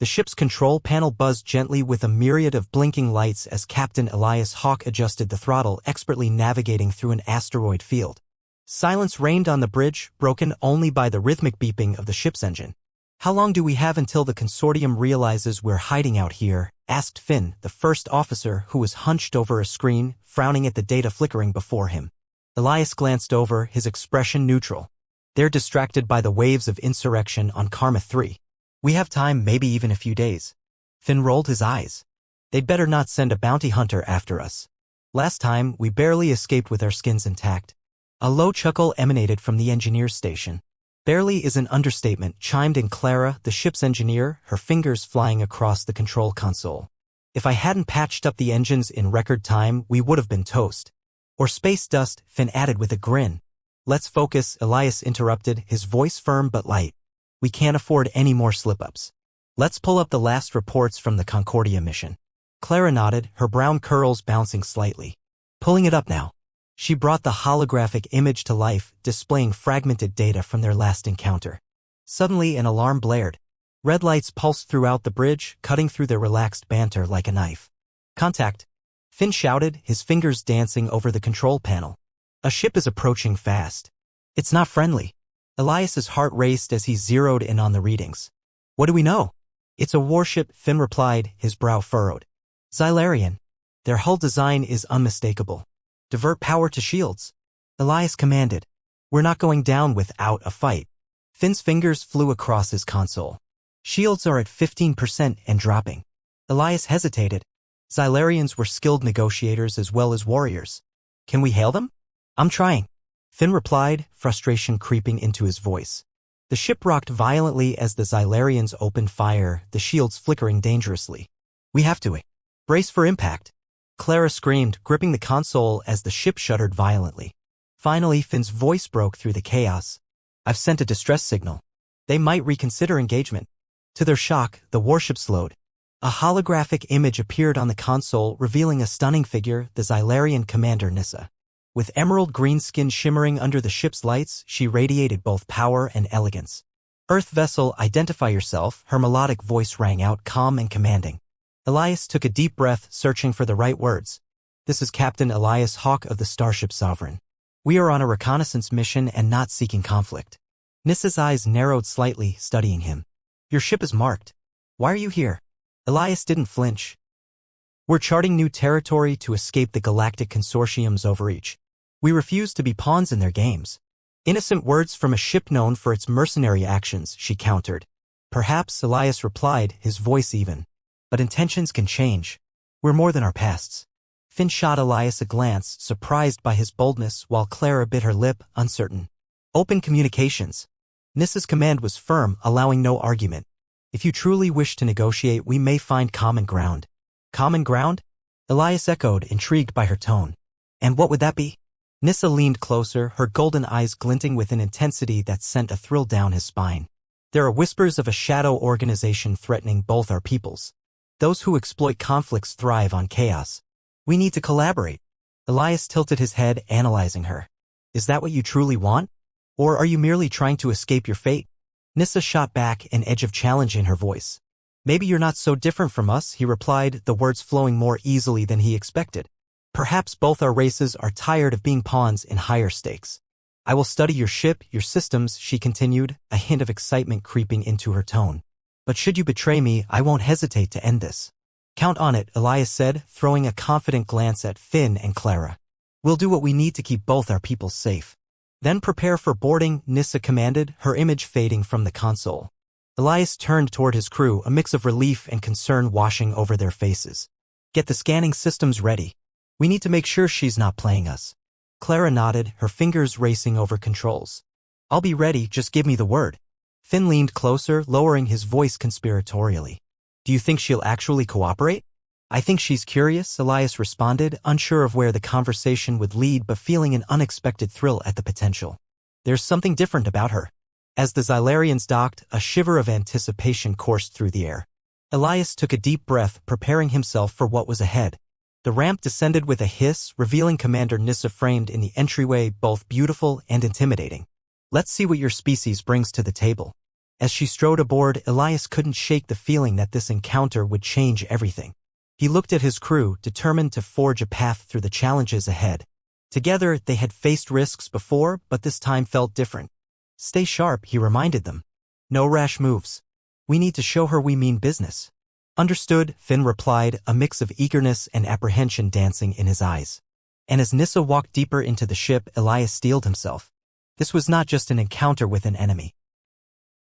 The ship's control panel buzzed gently with a myriad of blinking lights as Captain Elias Hawke adjusted the throttle, expertly navigating through an asteroid field. Silence reigned on the bridge, broken only by the rhythmic beeping of the ship's engine. "How long do we have until the consortium realizes we're hiding out here?" asked Finn, the first officer, who was hunched over a screen, frowning at the data flickering before him. Elias glanced over, his expression neutral. "They're distracted by the waves of insurrection on Karma 3. We have time, maybe even a few days." Finn rolled his eyes. "They'd better not send a bounty hunter after us. Last time, we barely escaped with our skins intact." A low chuckle emanated from the engineer's station. "Barely is an understatement," chimed in Clara, the ship's engineer, her fingers flying across the control console. "If I hadn't patched up the engines in record time, we would have been toast." "Or space dust," Finn added with a grin. "Let's focus," Elias interrupted, his voice firm but light. "We can't afford any more slip-ups. Let's pull up the last reports from the Concordia mission." Clara nodded, her brown curls bouncing slightly. "Pulling it up now." She brought the holographic image to life, displaying fragmented data from their last encounter. Suddenly an alarm blared. Red lights pulsed throughout the bridge, cutting through their relaxed banter like a knife. "Contact!" Finn shouted, his fingers dancing over the control panel. "A ship is approaching fast. It's not friendly." Elias's heart raced as he zeroed in on the readings. "What do we know?" "It's a warship," Finn replied, his brow furrowed. "Xylarian. Their hull design is unmistakable. Divert power to shields," Elias commanded. "We're not going down without a fight." Finn's fingers flew across his console. "Shields are at 15% and dropping." Elias hesitated. Xylarians were skilled negotiators as well as warriors. "Can we hail them?" "I'm trying," Finn replied, frustration creeping into his voice. The ship rocked violently as the Xylarians opened fire, the shields flickering dangerously. "We have to brace for impact," Clara screamed, gripping the console as the ship shuddered violently. Finally, Finn's voice broke through the chaos. "I've sent a distress signal. They might reconsider engagement." To their shock, the warship slowed. A holographic image appeared on the console, revealing a stunning figure, the Xylarian commander Nissa. With emerald green skin shimmering under the ship's lights, she radiated both power and elegance. "Earth vessel, identify yourself," her melodic voice rang out, calm and commanding. Elias took a deep breath, searching for the right words. "This is Captain Elias Hawke of the Starship Sovereign. We are on a reconnaissance mission and not seeking conflict." Nissa's eyes narrowed slightly, studying him. "Your ship is marked. Why are you here?" Elias didn't flinch. "We're charting new territory to escape the Galactic Consortium's overreach. We refuse to be pawns in their games." "Innocent words from a ship known for its mercenary actions," she countered. "Perhaps," Elias replied, his voice even. "But intentions can change. We're more than our pasts." Finn shot Elias a glance, surprised by his boldness, while Clara bit her lip, uncertain. "Open communications." Nissa's command was firm, allowing no argument. "If you truly wish to negotiate, we may find common ground." "Common ground?" Elias echoed, intrigued by her tone. "And what would that be?" Nissa leaned closer, her golden eyes glinting with an intensity that sent a thrill down his spine. "There are whispers of a shadow organization threatening both our peoples. Those who exploit conflicts thrive on chaos. We need to collaborate." Elias tilted his head, analyzing her. "Is that what you truly want? Or are you merely trying to escape your fate?" Nissa shot back, an edge of challenge in her voice. "Maybe you're not so different from us," he replied, the words flowing more easily than he expected. "Perhaps both our races are tired of being pawns in higher stakes." "I will study your ship, your systems," she continued, a hint of excitement creeping into her tone. "But should you betray me, I won't hesitate to end this." "Count on it," Elias said, throwing a confident glance at Finn and Clara. "We'll do what we need to keep both our peoples safe." "Then prepare for boarding," Nissa commanded, her image fading from the console. Elias turned toward his crew, a mix of relief and concern washing over their faces. "Get the scanning systems ready. We need to make sure she's not playing us." Clara nodded, her fingers racing over controls. "I'll be ready, just give me the word." Finn leaned closer, lowering his voice conspiratorially. "Do you think she'll actually cooperate?" "I think she's curious," Elias responded, unsure of where the conversation would lead but feeling an unexpected thrill at the potential. "There's something different about her." As the Xylarians docked, a shiver of anticipation coursed through the air. Elias took a deep breath, preparing himself for what was ahead. The ramp descended with a hiss, revealing Commander Nissa framed in the entryway, both beautiful and intimidating. "Let's see what your species brings to the table." As she strode aboard, Elias couldn't shake the feeling that this encounter would change everything. He looked at his crew, determined to forge a path through the challenges ahead. Together, they had faced risks before, but this time felt different. Stay sharp, he reminded them. No rash moves. We need to show her we mean business. Understood, Finn replied, a mix of eagerness and apprehension dancing in his eyes. And as Nissa walked deeper into the ship, Elias steeled himself. This was not just an encounter with an enemy.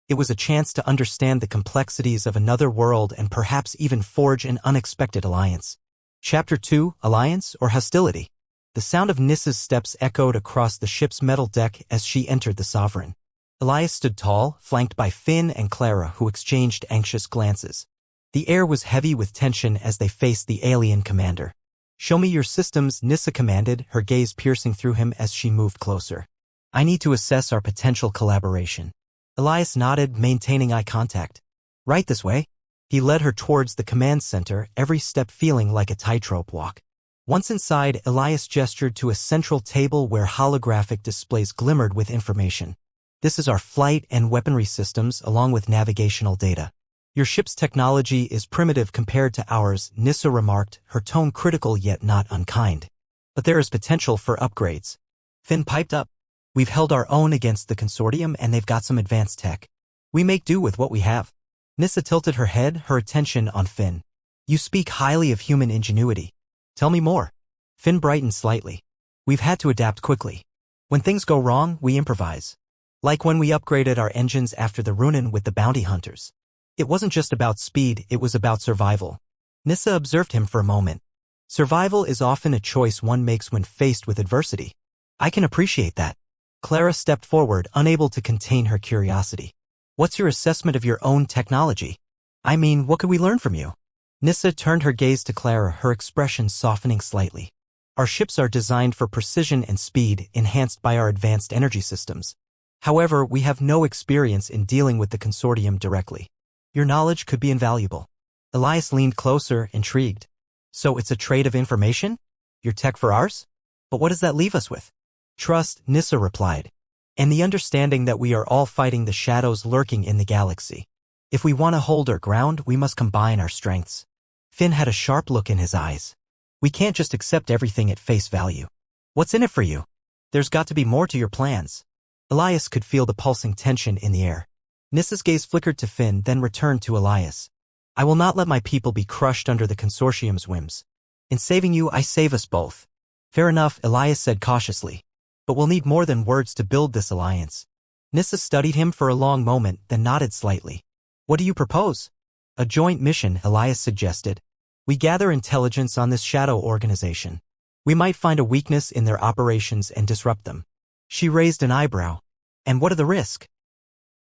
It was a chance to understand the complexities of another world and perhaps even forge an unexpected alliance. Chapter 2, Alliance or Hostility? The sound of Nissa's steps echoed across the ship's metal deck as she entered the Sovereign. Elias stood tall, flanked by Finn and Clara, who exchanged anxious glances. The air was heavy with tension as they faced the alien commander. Show me your systems, Nissa commanded, her gaze piercing through him as she moved closer. I need to assess our potential collaboration. Elias nodded, maintaining eye contact. Right this way. He led her towards the command center, every step feeling like a tightrope walk. Once inside, Elias gestured to a central table where holographic displays glimmered with information. This is our flight and weaponry systems, along with navigational data. Your ship's technology is primitive compared to ours, Nissa remarked, her tone critical yet not unkind. But there is potential for upgrades. Finn piped up. We've held our own against the consortium and they've got some advanced tech. We make do with what we have. Nissa tilted her head, her attention on Finn. You speak highly of human ingenuity. Tell me more. Finn brightened slightly. We've had to adapt quickly. When things go wrong, we improvise. Like when we upgraded our engines after the Runin with the bounty hunters. It wasn't just about speed, it was about survival. Nissa observed him for a moment. Survival is often a choice one makes when faced with adversity. I can appreciate that. Clara stepped forward, unable to contain her curiosity. What's your assessment of your own technology? I mean, what could we learn from you? Nissa turned her gaze to Clara, her expression softening slightly. Our ships are designed for precision and speed, enhanced by our advanced energy systems. However, we have no experience in dealing with the consortium directly. Your knowledge could be invaluable. Elias leaned closer, intrigued. So it's a trade of information? Your tech for ours? But what does that leave us with? Trust, Nissa replied. And the understanding that we are all fighting the shadows lurking in the galaxy. If we want to hold our ground, we must combine our strengths. Finn had a sharp look in his eyes. We can't just accept everything at face value. What's in it for you? There's got to be more to your plans. Elias could feel the pulsing tension in the air. Nissa's gaze flickered to Finn, then returned to Elias. I will not let my people be crushed under the consortium's whims. In saving you, I save us both. Fair enough, Elias said cautiously. But we'll need more than words to build this alliance. Nissa studied him for a long moment, then nodded slightly. What do you propose? A joint mission, Elias suggested. We gather intelligence on this shadow organization. We might find a weakness in their operations and disrupt them. She raised an eyebrow. And what are the risks?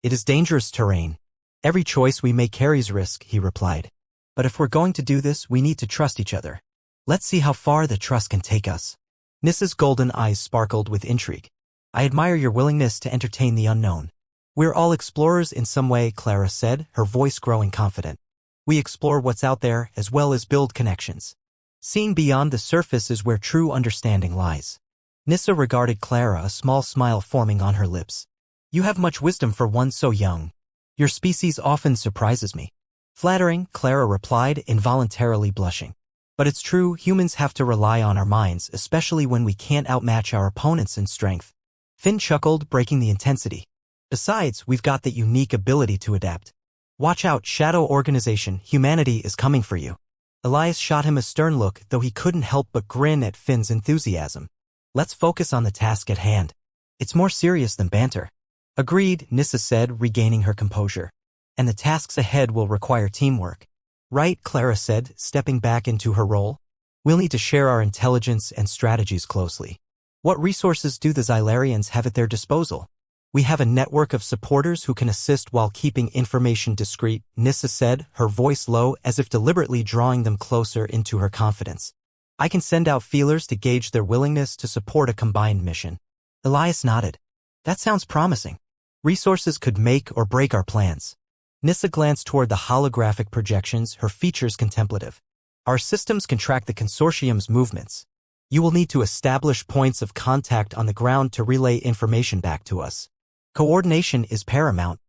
It is dangerous terrain. Every choice we make carries risk, he replied. But if we're going to do this, we need to trust each other. Let's see how far the trust can take us. Nissa's golden eyes sparkled with intrigue. I admire your willingness to entertain the unknown. We're all explorers in some way, Clara said, her voice growing confident. We explore what's out there as well as build connections. Seeing beyond the surface is where true understanding lies. Nissa regarded Clara, a small smile forming on her lips. You have much wisdom for one so young. Your species often surprises me. Flattering, Clara replied, involuntarily blushing. But it's true, humans have to rely on our minds, especially when we can't outmatch our opponents in strength. Finn chuckled, breaking the intensity. Besides, we've got that unique ability to adapt. Watch out, Shadow Organization, humanity is coming for you. Elias shot him a stern look, though he couldn't help but grin at Finn's enthusiasm. Let's focus on the task at hand. It's more serious than banter. Agreed, Nissa said, regaining her composure. And the tasks ahead will require teamwork. Right, Clara said, stepping back into her role. We'll need to share our intelligence and strategies closely. What resources do the Xylarians have at their disposal? We have a network of supporters who can assist while keeping information discreet, Nissa said, her voice low as if deliberately drawing them closer into her confidence. I can send out feelers to gauge their willingness to support a combined mission. Elias nodded. That sounds promising. Resources could make or break our plans. Nissa glanced toward the holographic projections, her features contemplative. Our systems can track the consortium's movements. You will need to establish points of contact on the ground to relay information back to us. Coordination is paramount.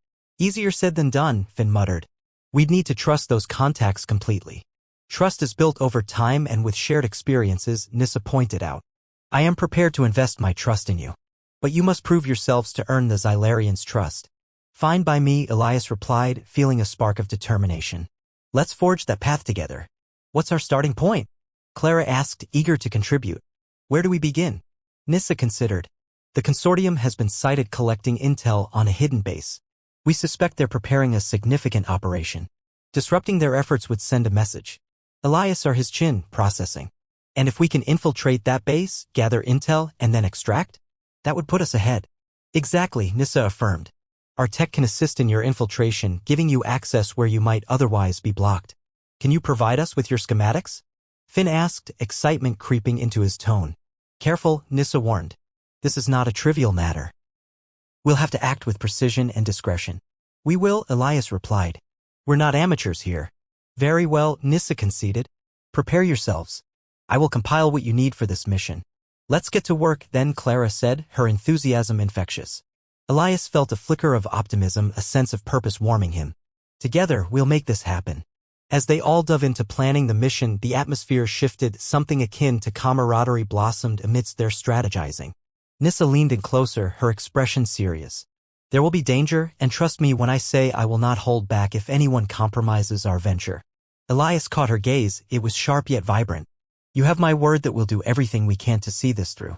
Easier said than done, Finn muttered. We'd need to trust those contacts completely. Trust is built over time and with shared experiences, Nissa pointed out. I am prepared to invest my trust in you. But you must prove yourselves to earn the Xylarians' trust. Fine by me, Elias replied, feeling a spark of determination. Let's forge that path together. What's our starting point? Clara asked, eager to contribute. Where do we begin? Nissa considered. The consortium has been sighted collecting intel on a hidden base. We suspect they're preparing a significant operation. Disrupting their efforts would send a message. Elias are his chin, processing. And if we can infiltrate that base, gather intel, and then extract? That would put us ahead. Exactly, Nissa affirmed. Our tech can assist in your infiltration, giving you access where you might otherwise be blocked. Can you provide us with your schematics? Finn asked, excitement creeping into his tone. Careful, Nissa warned. This is not a trivial matter. We'll have to act with precision and discretion. We will, Elias replied. We're not amateurs here. Very well, Nissa conceded. Prepare yourselves. I will compile what you need for this mission. Let's get to work, then, Clara said, her enthusiasm infectious. Elias felt a flicker of optimism, a sense of purpose warming him. Together, we'll make this happen. As they all dove into planning the mission, the atmosphere shifted, something akin to camaraderie blossomed amidst their strategizing. Nissa leaned in closer, her expression serious. There will be danger, and trust me when I say I will not hold back if anyone compromises our venture. Elias caught her gaze, it was sharp yet vibrant. You have my word that we'll do everything we can to see this through.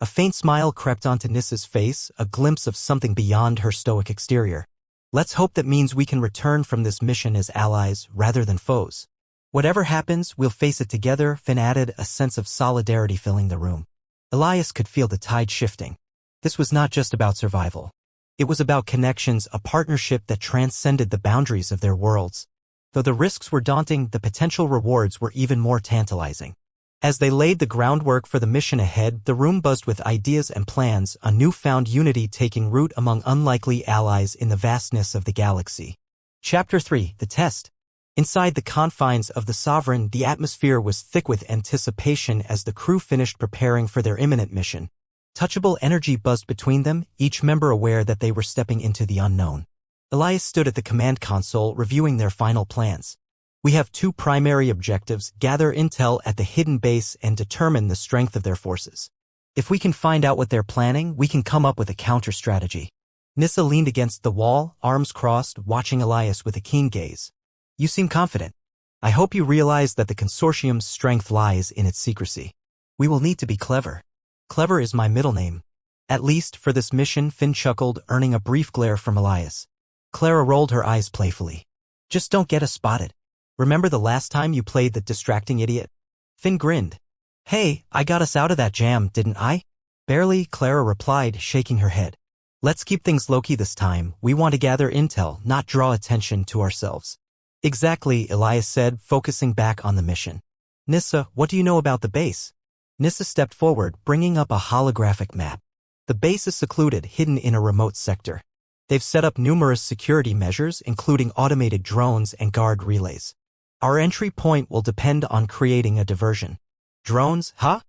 A faint smile crept onto Nissa's face, a glimpse of something beyond her stoic exterior. Let's hope that means we can return from this mission as allies rather than foes. Whatever happens, we'll face it together, Finn added, a sense of solidarity filling the room. Elias could feel the tide shifting. This was not just about survival. It was about connections, a partnership that transcended the boundaries of their worlds. Though the risks were daunting, the potential rewards were even more tantalizing. As they laid the groundwork for the mission ahead, the room buzzed with ideas and plans, a newfound unity taking root among unlikely allies in the vastness of the galaxy. Chapter 3, The Test. Inside the confines of the Sovereign, the atmosphere was thick with anticipation as the crew finished preparing for their imminent mission. Touchable energy buzzed between them, each member aware that they were stepping into the unknown. Elias stood at the command console, reviewing their final plans. We have two primary objectives: gather intel at the hidden base and determine the strength of their forces. If we can find out what they're planning, we can come up with a counter-strategy. Nissa leaned against the wall, arms crossed, watching Elias with a keen gaze. You seem confident. I hope you realize that the consortium's strength lies in its secrecy. We will need to be clever. Clever is my middle name. At least for this mission, Finn chuckled, earning a brief glare from Elias. Clara rolled her eyes playfully. Just don't get us spotted. Remember the last time you played the distracting idiot? Finn grinned. Hey, I got us out of that jam, didn't I? Barely, Clara replied, shaking her head. Let's keep things low-key this time. We want to gather intel, not draw attention to ourselves. Exactly, Elias said, focusing back on the mission. Nissa, what do you know about the base? Nissa stepped forward, bringing up a holographic map. The base is secluded, hidden in a remote sector. They've set up numerous security measures, including automated drones and guard relays. Our entry point will depend on creating a diversion. Drones, huh?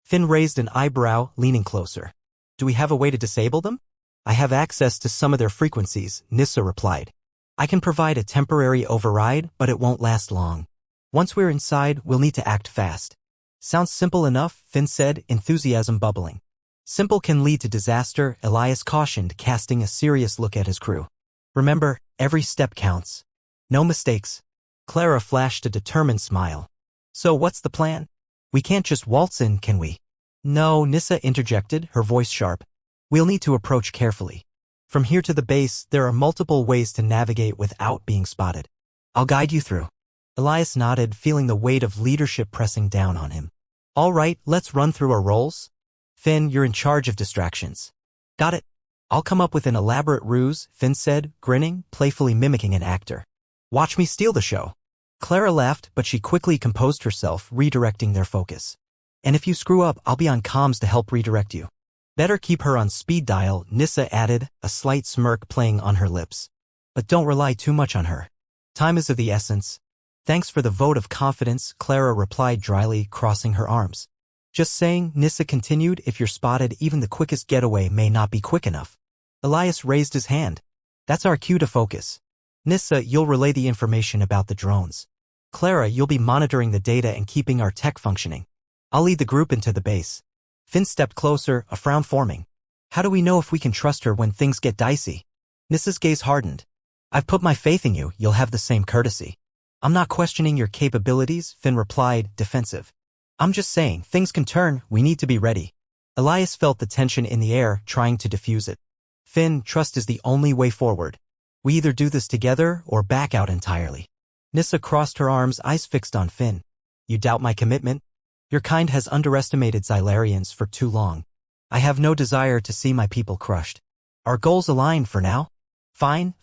Finn raised an eyebrow, leaning closer. Do we have a way to disable them? I have access to some of their frequencies, Nissa replied. I can provide a temporary override, but it won't last long. Once we're inside, we'll need to act fast. Sounds simple enough, Finn said, enthusiasm bubbling. Simple can lead to disaster, Elias cautioned, casting a serious look at his crew. Remember, every step counts. No mistakes. Clara flashed a determined smile. So what's the plan? We can't just waltz in, can we? No, Nissa interjected, her voice sharp. We'll need to approach carefully. From here to the base, there are multiple ways to navigate without being spotted. I'll guide you through. Elias nodded, feeling the weight of leadership pressing down on him. All right, let's run through our roles. Finn, you're in charge of distractions. Got it. I'll come up with an elaborate ruse, Finn said, grinning, playfully mimicking an actor. Watch me steal the show. Clara laughed, but she quickly composed herself, redirecting their focus. And if you screw up, I'll be on comms to help redirect you. Better keep her on speed dial, Nissa added, a slight smirk playing on her lips. But don't rely too much on her. Time is of the essence. Thanks for the vote of confidence, Clara replied dryly, crossing her arms. Just saying, Nissa continued, if you're spotted, even the quickest getaway may not be quick enough. Elias raised his hand. That's our cue to focus. Nissa, you'll relay the information about the drones. Clara, you'll be monitoring the data and keeping our tech functioning. I'll lead the group into the base. Finn stepped closer, a frown forming. How do we know if we can trust her when things get dicey? Nissa's gaze hardened. I've put my faith in you, you'll have the same courtesy. I'm not questioning your capabilities, Finn replied, defensive. I'm just saying, things can turn, we need to be ready. Elias felt the tension in the air, trying to diffuse it. Finn, trust is the only way forward. We either do this together or back out entirely. Nissa crossed her arms, eyes fixed on Finn. You doubt my commitment? Your kind has underestimated Xylarians for too long. I have no desire to see my people crushed. Our goals align for now. Fine,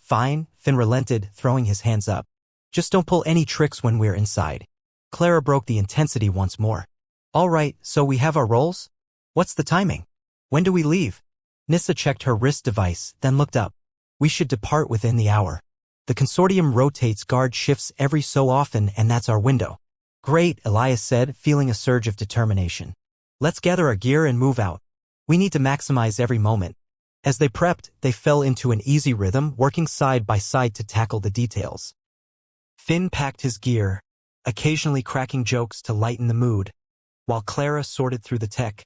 Finn relented, throwing his hands up. Just don't pull any tricks when we're inside. Clara broke the intensity once more. All right, so we have our roles? What's the timing? When do we leave? Nissa checked her wrist device, then looked up. We should depart within the hour. The consortium rotates guard shifts every so often, and that's our window. Great, Elias said, feeling a surge of determination. Let's gather our gear and move out. We need to maximize every moment. As they prepped, they fell into an easy rhythm, working side by side to tackle the details. Finn packed his gear, occasionally cracking jokes to lighten the mood, while Clara sorted through the tech,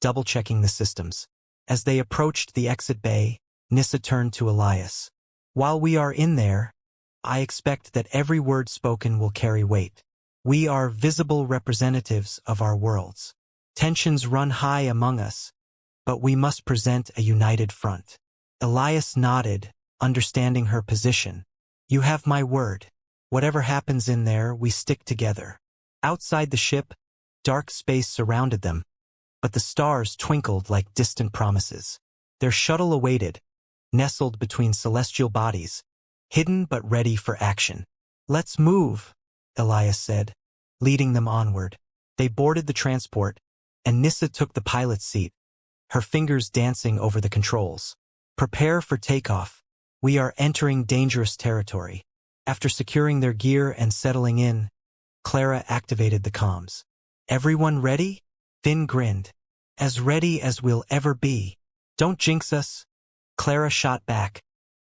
double-checking the systems. As they approached the exit bay, Nissa turned to Elias. While we are in there, I expect that every word spoken will carry weight. We are visible representatives of our worlds. Tensions run high among us, but we must present a united front. Elias nodded, understanding her position. You have my word. Whatever happens in there, we stick together. Outside the ship, dark space surrounded them, but the stars twinkled like distant promises. Their shuttle awaited, nestled between celestial bodies, hidden but ready for action. Let's move, Elias said, leading them onward. They boarded the transport, and Nissa took the pilot's seat, her fingers dancing over the controls. Prepare for takeoff. We are entering dangerous territory. After securing their gear and settling in, Clara activated the comms. Everyone ready? Finn grinned. As ready as we'll ever be. Don't jinx us. Clara shot back,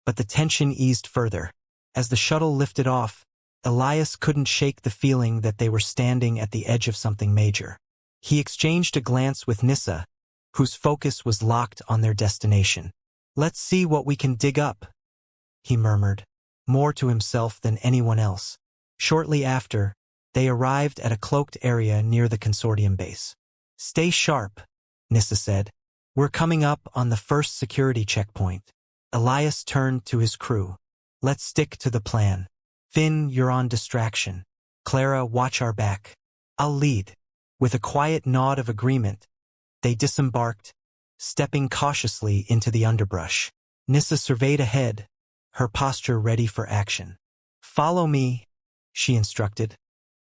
but the tension eased further. As the shuttle lifted off, Elias couldn't shake the feeling that they were standing at the edge of something major. He exchanged a glance with Nissa, whose focus was locked on their destination. Let's see what we can dig up, he murmured, more to himself than anyone else. Shortly after, they arrived at a cloaked area near the consortium base. Stay sharp, Nissa said. We're coming up on the first security checkpoint. Elias turned to his crew. Let's stick to the plan. Finn, you're on distraction. Clara, watch our back. I'll lead. With a quiet nod of agreement, they disembarked, stepping cautiously into the underbrush. Nissa surveyed ahead, her posture ready for action. Follow me, she instructed,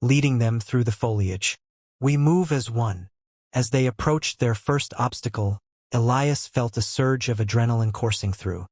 leading them through the foliage. We move as one. As they approached their first obstacle, Elias felt a surge of adrenaline coursing through.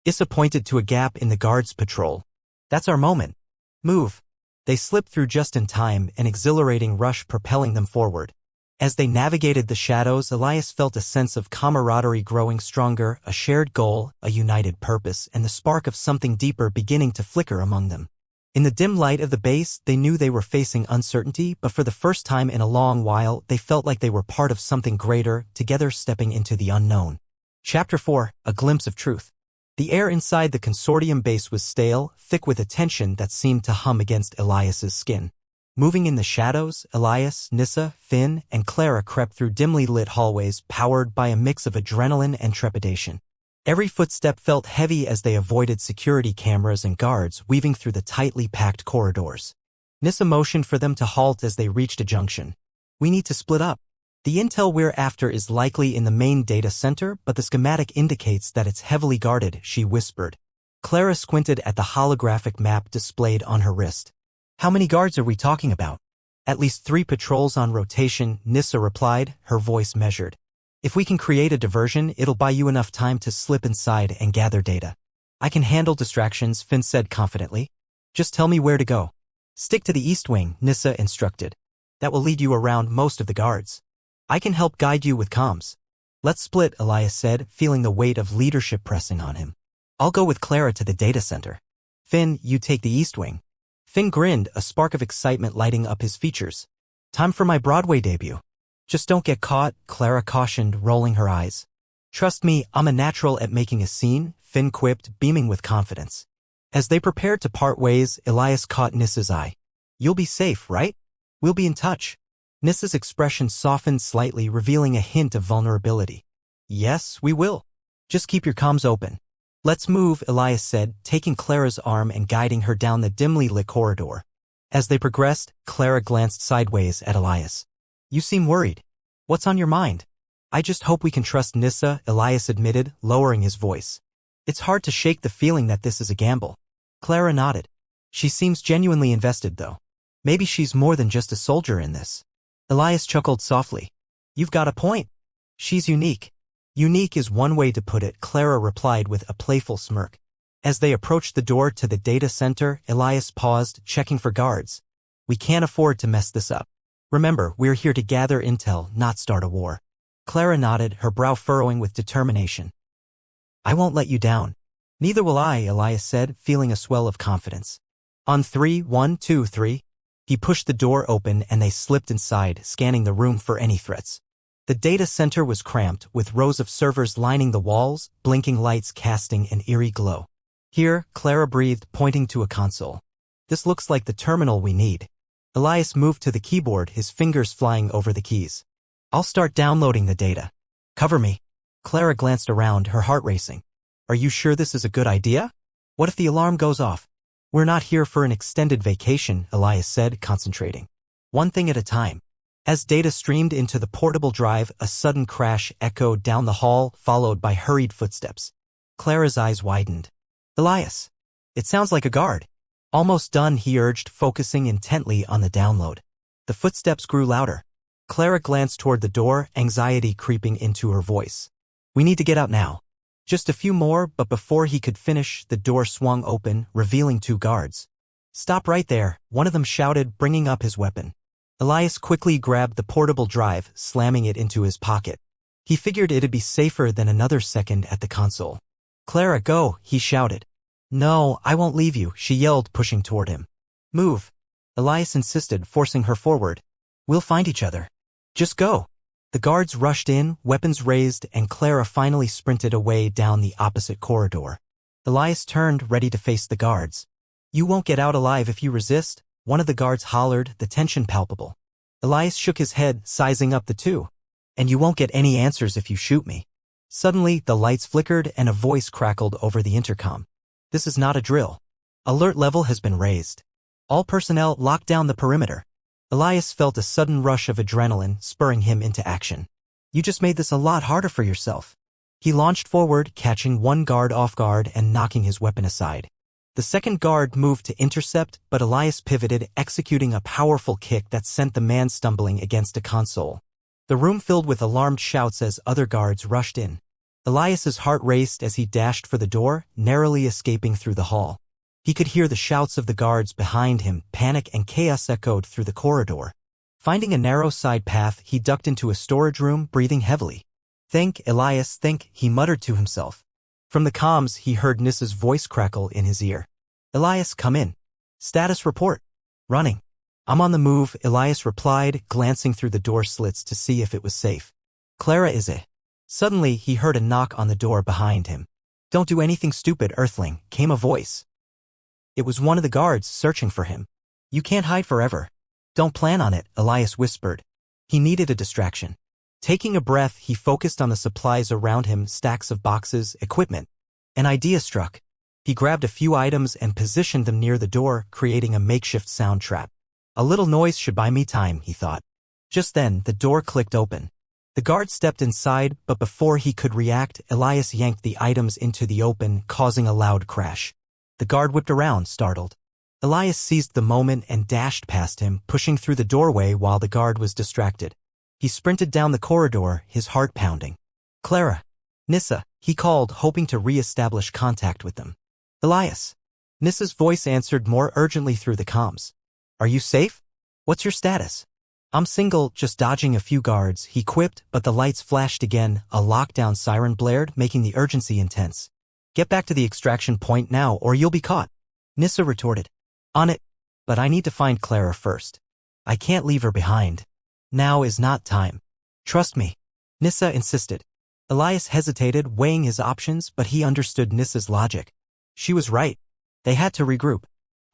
Issa pointed to a gap in the guards' patrol. That's our moment. Move. They slipped through just in time, an exhilarating rush propelling them forward. As they navigated the shadows, Elias felt a sense of camaraderie growing stronger, a shared goal, a united purpose, and the spark of something deeper beginning to flicker among them. In the dim light of the base, they knew they were facing uncertainty, but for the first time in a long while, they felt like they were part of something greater, together stepping into the unknown. Chapter 4, A Glimpse of Truth. The air inside the consortium base was stale, thick with a tension that seemed to hum against Elias's skin. Moving in the shadows, Elias, Nissa, Finn, and Clara crept through dimly lit hallways powered by a mix of adrenaline and trepidation. Every footstep felt heavy as they avoided security cameras and guards weaving through the tightly packed corridors. Nissa motioned for them to halt as they reached a junction. We need to split up. The intel we're after is likely in the main data center, but the schematic indicates that it's heavily guarded, she whispered. Clara squinted at the holographic map displayed on her wrist. How many guards are we talking about? At least 3 patrols on rotation, Nissa replied, her voice measured. If we can create a diversion, it'll buy you enough time to slip inside and gather data. I can handle distractions, Finn said confidently. Just tell me where to go. Stick to the east wing, Nissa instructed. That will lead you around most of the guards. I can help guide you with comms. Let's split, Elias said, feeling the weight of leadership pressing on him. I'll go with Clara to the data center. Finn, you take the East Wing. Finn grinned, a spark of excitement lighting up his features. Time for my Broadway debut. Just don't get caught, Clara cautioned, rolling her eyes. Trust me, I'm a natural at making a scene, Finn quipped, beaming with confidence. As they prepared to part ways, Elias caught Nissa's eye. You'll be safe, right? We'll be in touch. Nissa's expression softened slightly, revealing a hint of vulnerability. Yes, we will. Just keep your comms open. Let's move, Elias said, taking Clara's arm and guiding her down the dimly lit corridor. As they progressed, Clara glanced sideways at Elias. You seem worried. What's on your mind? I just hope we can trust Nissa, Elias admitted, lowering his voice. It's hard to shake the feeling that this is a gamble. Clara nodded. She seems genuinely invested, though. Maybe she's more than just a soldier in this. Elias chuckled softly. You've got a point. She's unique. Unique is one way to put it, Clara replied with a playful smirk. As they approached the door to the data center, Elias paused, checking for guards. We can't afford to mess this up. Remember, we're here to gather intel, not start a war. Clara nodded, her brow furrowing with determination. I won't let you down. Neither will I, Elias said, feeling a swell of confidence. On 3, 1, 2, 3. He pushed the door open and they slipped inside, scanning the room for any threats. The data center was cramped, with rows of servers lining the walls, blinking lights casting an eerie glow. Here, Clara breathed, pointing to a console. This looks like the terminal we need. Elias moved to the keyboard, his fingers flying over the keys. I'll start downloading the data. Cover me. Clara glanced around, her heart racing. Are you sure this is a good idea? What if the alarm goes off? We're not here for an extended vacation, Elias said, concentrating. One thing at a time. As data streamed into the portable drive, a sudden crash echoed down the hall, followed by hurried footsteps. Clara's eyes widened. Elias. It sounds like a guard. Almost done, he urged, focusing intently on the download. The footsteps grew louder. Clara glanced toward the door, anxiety creeping into her voice. We need to get out now. Just a few more, but before he could finish, the door swung open, revealing 2 guards. Stop right there, one of them shouted, bringing up his weapon. Elias quickly grabbed the portable drive, slamming it into his pocket. He figured it'd be safer than another second at the console. Clara, go, he shouted. No, I won't leave you, she yelled, pushing toward him. Move. Elias insisted, forcing her forward. We'll find each other. Just go. The guards rushed in, weapons raised, and Clara finally sprinted away down the opposite corridor. Elias turned, ready to face the guards. You won't get out alive if you resist, one of the guards hollered, the tension palpable. Elias shook his head, sizing up the 2. And you won't get any answers if you shoot me. Suddenly, the lights flickered and a voice crackled over the intercom. This is not a drill. Alert level has been raised. All personnel lock down the perimeter. Elias felt a sudden rush of adrenaline, spurring him into action. You just made this a lot harder for yourself. He launched forward, catching one guard off guard and knocking his weapon aside. The second guard moved to intercept, but Elias pivoted, executing a powerful kick that sent the man stumbling against a console. The room filled with alarmed shouts as other guards rushed in. Elias's heart raced as he dashed for the door, narrowly escaping through the hall. He could hear the shouts of the guards behind him, panic and chaos echoed through the corridor. Finding a narrow side path, he ducked into a storage room, breathing heavily. Think, Elias, think, he muttered to himself. From the comms, he heard Nissa's voice crackle in his ear. Elias, come in. Status report. Running. I'm on the move, Elias replied, glancing through the door slits to see if it was safe. Clara, is it? Suddenly, he heard a knock on the door behind him. Don't do anything stupid, Earthling, came a voice. It was one of the guards searching for him. You can't hide forever. Don't plan on it, Elias whispered. He needed a distraction. Taking a breath, he focused on the supplies around him, stacks of boxes, equipment. An idea struck. He grabbed a few items and positioned them near the door, creating a makeshift sound trap. A little noise should buy me time, he thought. Just then, the door clicked open. The guard stepped inside, but before he could react, Elias yanked the items into the open, causing a loud crash. The guard whipped around, startled. Elias seized the moment and dashed past him, pushing through the doorway while the guard was distracted. He sprinted down the corridor, his heart pounding. Clara. Nissa, he called, hoping to re-establish contact with them. Elias. Nissa's voice answered more urgently through the comms. Are you safe? What's your status? I'm single, just dodging a few guards, he quipped, but the lights flashed again, a lockdown siren blared, making the urgency intense. Get back to the extraction point now or you'll be caught. Nissa retorted. On it. But I need to find Clara first. I can't leave her behind. Now is not time. Trust me. Nissa insisted. Elias hesitated, weighing his options, but he understood Nissa's logic. She was right. They had to regroup.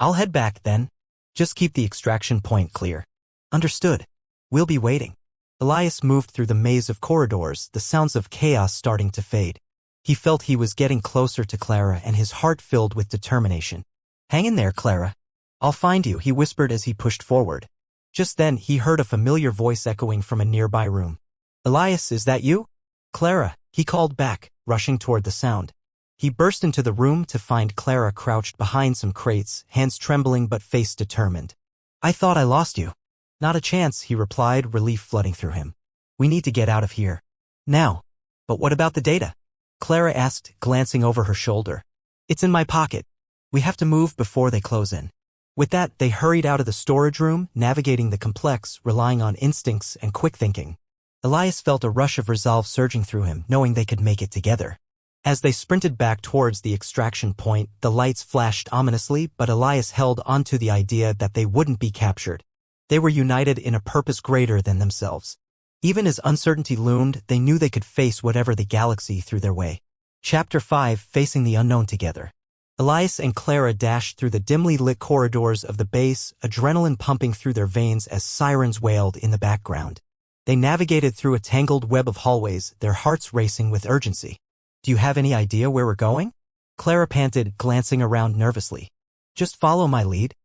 I'll head back then. Just keep the extraction point clear. Understood. We'll be waiting. Elias moved through the maze of corridors, the sounds of chaos starting to fade. He felt he was getting closer to Clara and his heart filled with determination. Hang in there, Clara. I'll find you, he whispered as he pushed forward. Just then, he heard a familiar voice echoing from a nearby room. Elias, is that you? Clara, he called back, rushing toward the sound. He burst into the room to find Clara crouched behind some crates, hands trembling but face determined. I thought I lost you. Not a chance, he replied, relief flooding through him. We need to get out of here. Now. But what about the data? Clara asked, glancing over her shoulder. It's in my pocket. We have to move before they close in. With that, they hurried out of the storage room, navigating the complex, relying on instincts and quick thinking. Elias felt a rush of resolve surging through him, knowing they could make it together. As they sprinted back towards the extraction point, the lights flashed ominously, but Elias held onto the idea that they wouldn't be captured. They were united in a purpose greater than themselves. Even as uncertainty loomed, they knew they could face whatever the galaxy threw their way. Chapter 5, Facing the Unknown Together. Elias and Clara dashed through the dimly lit corridors of the base, adrenaline pumping through their veins as sirens wailed in the background. They navigated through a tangled web of hallways, their hearts racing with urgency. Do you have any idea where we're going? Clara panted, glancing around nervously. Just follow my lead.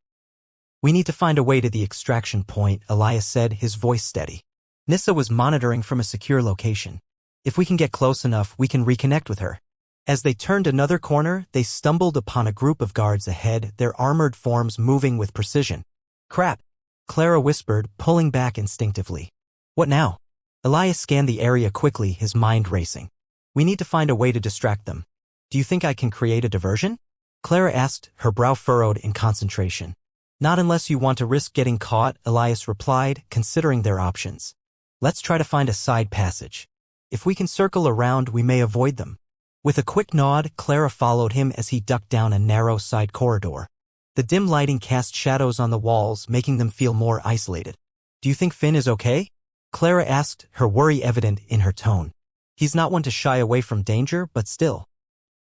We need to find a way to the extraction point, Elias said, his voice steady. Nissa was monitoring from a secure location. If we can get close enough, we can reconnect with her. As they turned another corner, they stumbled upon a group of guards ahead, their armored forms moving with precision. Crap, Clara whispered, pulling back instinctively. What now? Elias scanned the area quickly, his mind racing. We need to find a way to distract them. Do you think I can create a diversion? Clara asked, her brow furrowed in concentration. Not unless you want to risk getting caught, Elias replied, considering their options. Let's try to find a side passage. If we can circle around, we may avoid them. With a quick nod, Clara followed him as he ducked down a narrow side corridor. The dim lighting cast shadows on the walls, making them feel more isolated. Do you think Finn is okay? Clara asked, her worry evident in her tone. He's not one to shy away from danger, but still.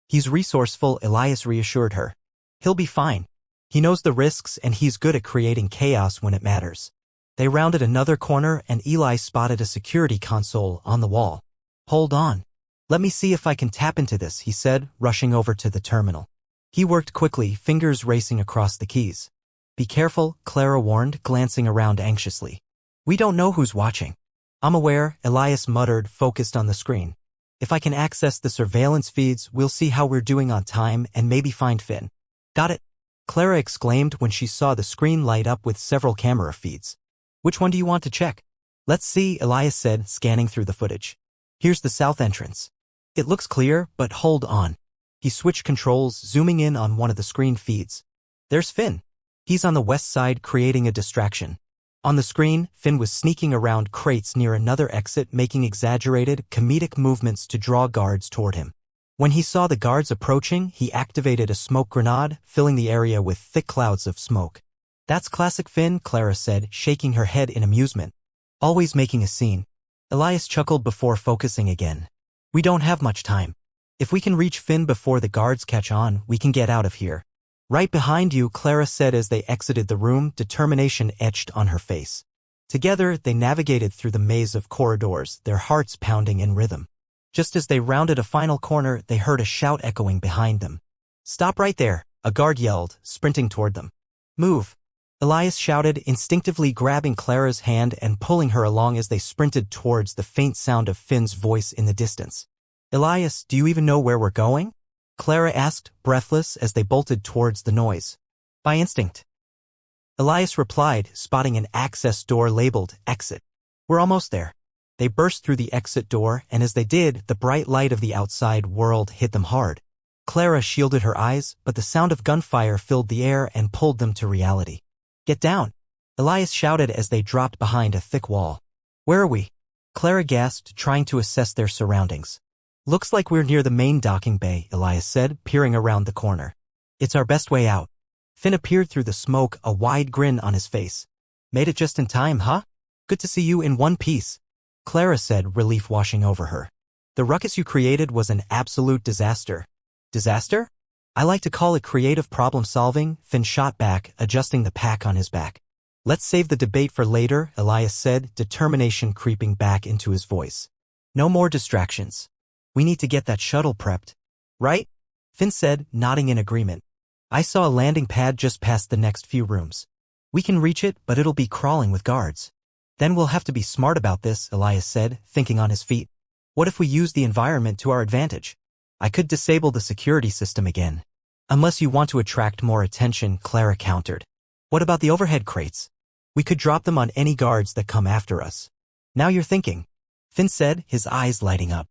He's resourceful, Elias reassured her. He'll be fine. He knows the risks and he's good at creating chaos when it matters. They rounded another corner and Eli spotted a security console on the wall. Hold on. Let me see if I can tap into this, he said, rushing over to the terminal. He worked quickly, fingers racing across the keys. Be careful, Clara warned, glancing around anxiously. We don't know who's watching. I'm aware, Elias muttered, focused on the screen. If I can access the surveillance feeds, we'll see how we're doing on time and maybe find Finn. Got it? Clara exclaimed when she saw the screen light up with several camera feeds. Which one do you want to check? Let's see, Elias said, scanning through the footage. Here's the south entrance. It looks clear, but hold on. He switched controls, zooming in on one of the screen feeds. There's Finn. He's on the west side, creating a distraction. On the screen, Finn was sneaking around crates near another exit, making exaggerated, comedic movements to draw guards toward him. When he saw the guards approaching, he activated a smoke grenade, filling the area with thick clouds of smoke. That's classic Finn, Clara said, shaking her head in amusement. Always making a scene. Elias chuckled before focusing again. We don't have much time. If we can reach Finn before the guards catch on, we can get out of here. Right behind you, Clara said as they exited the room, determination etched on her face. Together, they navigated through the maze of corridors, their hearts pounding in rhythm. Just as they rounded a final corner, they heard a shout echoing behind them. Stop right there, a guard yelled, sprinting toward them. Move. Elias shouted, instinctively grabbing Clara's hand and pulling her along as they sprinted towards the faint sound of Finn's voice in the distance. Elias, do you even know where we're going? Clara asked, breathless, as they bolted towards the noise. By instinct. Elias replied, spotting an access door labeled Exit. We're almost there. They burst through the exit door, and as they did, the bright light of the outside world hit them hard. Clara shielded her eyes, but the sound of gunfire filled the air and pulled them to reality. Get down! Elias shouted as they dropped behind a thick wall. Where are we? Clara gasped, trying to assess their surroundings. Looks like we're near the main docking bay, Elias said, peering around the corner. It's our best way out. Finn appeared through the smoke, a wide grin on his face. Made it just in time, huh? Good to see you in one piece, Clara said, relief washing over her. The ruckus you created was an absolute disaster. Disaster? I like to call it creative problem-solving, Finn shot back, adjusting the pack on his back. Let's save the debate for later, Elias said, determination creeping back into his voice. No more distractions. We need to get that shuttle prepped. Right? Finn said, nodding in agreement. I saw a landing pad just past the next few rooms. We can reach it, but it'll be crawling with guards. Then we'll have to be smart about this, Elias said, thinking on his feet. What if we use the environment to our advantage? I could disable the security system again. Unless you want to attract more attention, Clara countered. What about the overhead crates? We could drop them on any guards that come after us. Now you're thinking, Finn said, his eyes lighting up.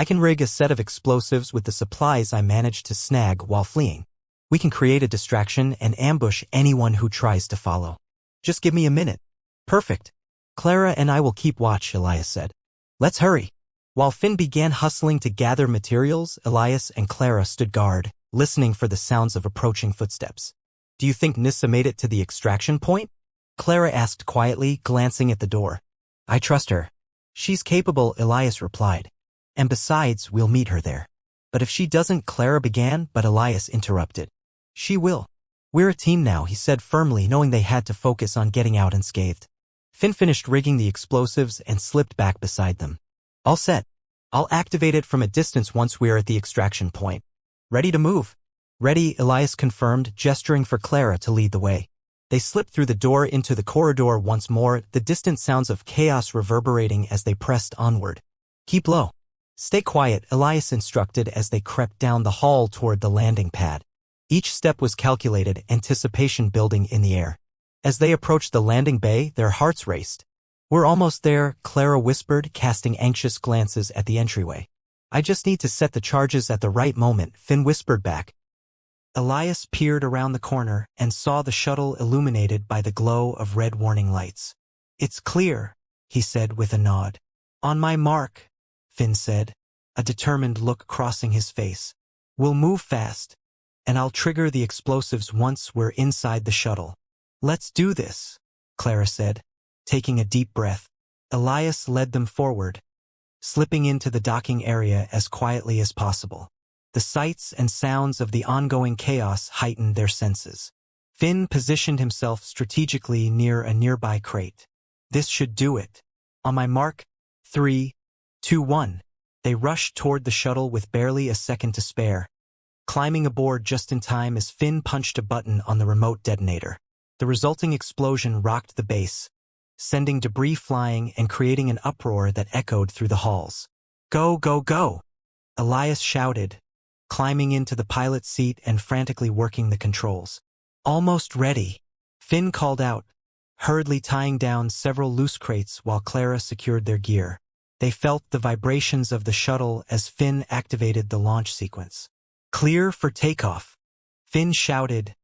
I can rig a set of explosives with the supplies I managed to snag while fleeing. We can create a distraction and ambush anyone who tries to follow. Just give me a minute. Perfect. Clara and I will keep watch, Elias said. Let's hurry. While Finn began hustling to gather materials, Elias and Clara stood guard, listening for the sounds of approaching footsteps. Do you think Nissa made it to the extraction point? Clara asked quietly, glancing at the door. I trust her. She's capable, Elias replied. And besides, we'll meet her there. But if she doesn't, Clara began, but Elias interrupted. She will. We're a team now, he said firmly, knowing they had to focus on getting out unscathed. Finn finished rigging the explosives and slipped back beside them. All set. I'll activate it from a distance once we're at the extraction point. Ready to move? Ready, Elias confirmed, gesturing for Clara to lead the way. They slipped through the door into the corridor once more, the distant sounds of chaos reverberating as they pressed onward. Keep low. Stay quiet, Elias instructed as they crept down the hall toward the landing pad. Each step was calculated, anticipation building in the air. As they approached the landing bay, their hearts raced. We're almost there, Clara whispered, casting anxious glances at the entryway. I just need to set the charges at the right moment, Finn whispered back. Elias peered around the corner and saw the shuttle illuminated by the glow of red warning lights. It's clear, he said with a nod. On my mark, Finn said, a determined look crossing his face. We'll move fast, and I'll trigger the explosives once we're inside the shuttle. Let's do this, Clara said, taking a deep breath. Elias led them forward, slipping into the docking area as quietly as possible. The sights and sounds of the ongoing chaos heightened their senses. Finn positioned himself strategically near a nearby crate. This should do it. On my mark, 3, 2, 1. They rushed toward the shuttle with barely a second to spare, climbing aboard just in time as Finn punched a button on the remote detonator. The resulting explosion rocked the base, sending debris flying and creating an uproar that echoed through the halls. Go, go, go! Elias shouted, climbing into the pilot's seat and frantically working the controls. Almost ready, Finn called out, hurriedly tying down several loose crates while Clara secured their gear. They felt the vibrations of the shuttle as Finn activated the launch sequence. Clear for takeoff, Finn shouted,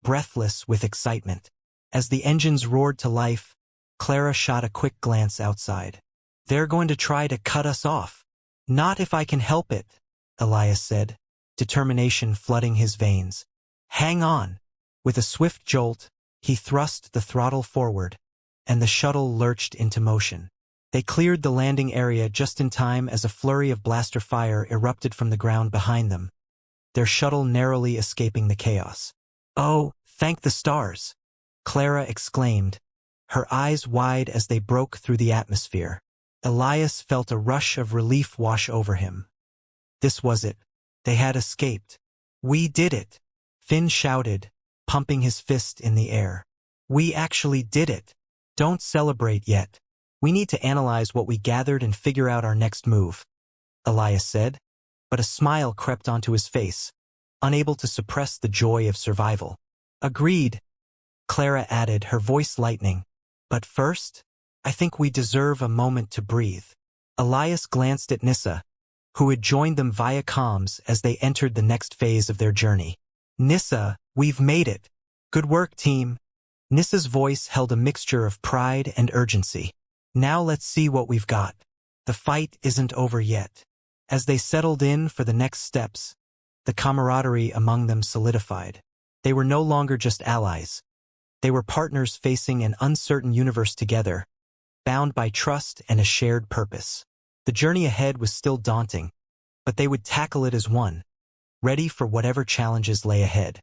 breathless with excitement. As the engines roared to life, Clara shot a quick glance outside. They're going to try to cut us off. Not if I can help it, Elias said, determination flooding his veins. Hang on. With a swift jolt, he thrust the throttle forward, and the shuttle lurched into motion. They cleared the landing area just in time as a flurry of blaster fire erupted from the ground behind them, their shuttle narrowly escaping the chaos. Oh, thank the stars! Clara exclaimed, her eyes wide as they broke through the atmosphere. Elias felt a rush of relief wash over him. This was it. They had escaped. We did it, Finn shouted, pumping his fist in the air. We actually did it. Don't celebrate yet. We need to analyze what we gathered and figure out our next move, Elias said, but a smile crept onto his face, unable to suppress the joy of survival. Agreed, Clara added, her voice lightening. But first, I think we deserve a moment to breathe. Elias glanced at Nissa, who had joined them via comms as they entered the next phase of their journey. Nissa, we've made it. Good work, team. Nissa's voice held a mixture of pride and urgency. Now let's see what we've got. The fight isn't over yet. As they settled in for the next steps, the camaraderie among them solidified. They were no longer just allies. They were partners facing an uncertain universe together, bound by trust and a shared purpose. The journey ahead was still daunting, but they would tackle it as one, ready for whatever challenges lay ahead.